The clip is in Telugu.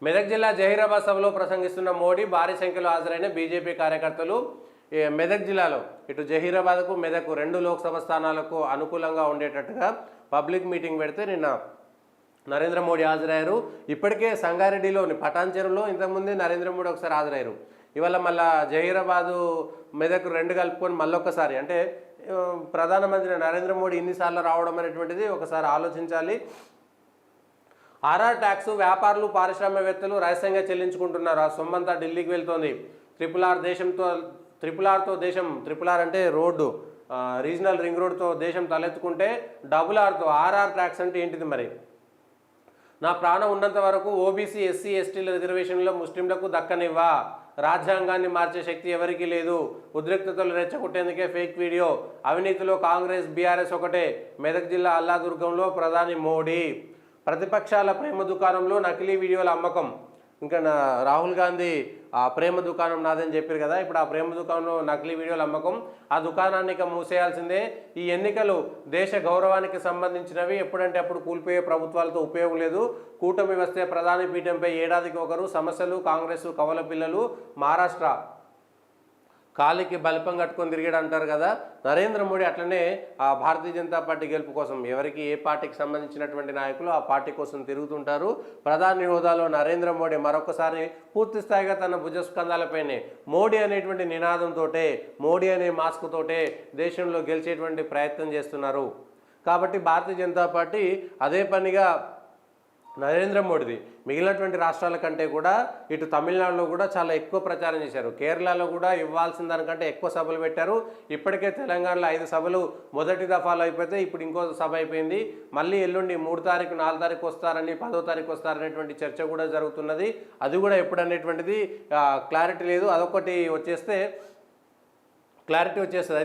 మెదక్ జిల్లా జహీరాబాద్ సభలో ప్రసంగిస్తున్న మోడీ భారీ సంఖ్యలో హాజరైన బీజేపీ కార్యకర్తలు మెదక్ జిల్లాలో ఇటు జహీరాబాద్కు మెదక్ 2 లోక్సభ స్థానాలకు అనుకూలంగా ఉండేటట్టుగా పబ్లిక్ మీటింగ్ పెడితే నిన్న నరేంద్ర మోడీ హాజరయ్యారు. ఇప్పటికే సంగారెడ్డిలోని పటాన్చెరులో ఇంతకుముందే నరేంద్ర మోడీ ఒకసారి హాజరయ్యారు. ఇవాళ మళ్ళా జహీరాబాదు మెదక్ 2 కలుపుకొని మళ్ళొక్కసారి అంటే ప్రధానమంత్రి నరేంద్ర మోడీ ఇన్నిసార్లు రావడం అనేటువంటిది ఒకసారి ఆలోచించాలి. ఆర్ఆర్ ట్యాక్స్ వ్యాపారులు పారిశ్రామికవేత్తలు రహస్యంగా చెల్లించుకుంటున్నారు. ఆ సొమ్మంతా ఢిల్లీకి వెళ్తోంది. ట్రిపుల్ ఆర్ అంటే రోడ్డు, రీజనల్ రింగ్ రోడ్తో దేశం తలెత్తుకుంటే RRRతో ఆర్ఆర్ ట్యాక్స్ అంటే ఏంటిది మరి? నా ప్రాణం ఉన్నంత వరకు ఓబీసీ ఎస్సీ ఎస్టీల రిజర్వేషన్లో ముస్లింలకు దక్కనివ్వా, రాజ్యాంగాన్ని మార్చే శక్తి ఎవరికీ లేదు, ఉద్రిక్తతలు రెచ్చగొట్టేందుకే ఫేక్ వీడియో, అవినీతిలో కాంగ్రెస్ బీఆర్ఎస్ ఒకటే, మెదక్ జిల్లా అల్లాదుర్గంలో ప్రధాని మోడీ, ప్రతిపక్షాల ప్రేమ దుకాణంలో నకిలీ వీడియోల అమ్మకం. ఇంకా రాహుల్ గాంధీ ఆ ప్రేమ దుకాణం నాదని చెప్పారు కదా, ఇప్పుడు ఆ ప్రేమ దుకాణంలో నకిలీ వీడియోల అమ్మకం, ఆ దుకాణాన్ని ఇక మూసేయాల్సిందే. ఈ ఎన్నికలు దేశ గౌరవానికి సంబంధించినవి, ఎప్పుడంటే అప్పుడు కూలిపోయే ప్రభుత్వాలతో ఉపయోగం లేదు. కూటమి వస్తే ప్రధాని పీఠంపై ఏడాదికి ఒకరు, సమస్యలు కాంగ్రెస్ కవల పిల్లలు, మహారాష్ట్ర కాలికి బలిపం కట్టుకొని తిరిగాడు అంటారు కదా. నరేంద్ర మోడీ అట్లనే ఆ భారతీయ జనతా పార్టీ గెలుపు కోసం ఎవరికి ఏ పార్టీకి సంబంధించినటువంటి నాయకులు ఆ పార్టీ కోసం తిరుగుతుంటారు. ప్రధాని హోదాలో నరేంద్ర మోడీ మరొకసారి పూర్తి స్థాయిగా తన భుజస్కంధాలపైనే మోడీ అనేటువంటి నినాదంతో, మోడీ అనే మాస్క్ తోటే దేశంలో గెలిచేటువంటి ప్రయత్నం చేస్తున్నారు. కాబట్టి భారతీయ జనతా పార్టీ అదే పనిగా నరేంద్ర మోడీది మిగిలినటువంటి రాష్ట్రాల కంటే కూడా ఇటు తమిళనాడులో కూడా చాలా ఎక్కువ ప్రచారం చేశారు. కేరళలో కూడా ఇవ్వాల్సిన దానికంటే ఎక్కువ సభలు పెట్టారు. ఇప్పటికే తెలంగాణలో 5 సభలు మొదటి దఫాలో అయిపోతే ఇప్పుడు ఇంకో సభ అయిపోయింది. మళ్ళీ ఎల్లుండి 3 తారీఖు 4 తారీఖు వస్తారని 10వ తారీఖు వస్తారనేటువంటి చర్చ కూడా జరుగుతున్నది. అది కూడా ఎప్పుడు అనేటువంటిది క్లారిటీ లేదు. అదొకటి వచ్చేస్తే క్లారిటీ వచ్చేస్తుంది.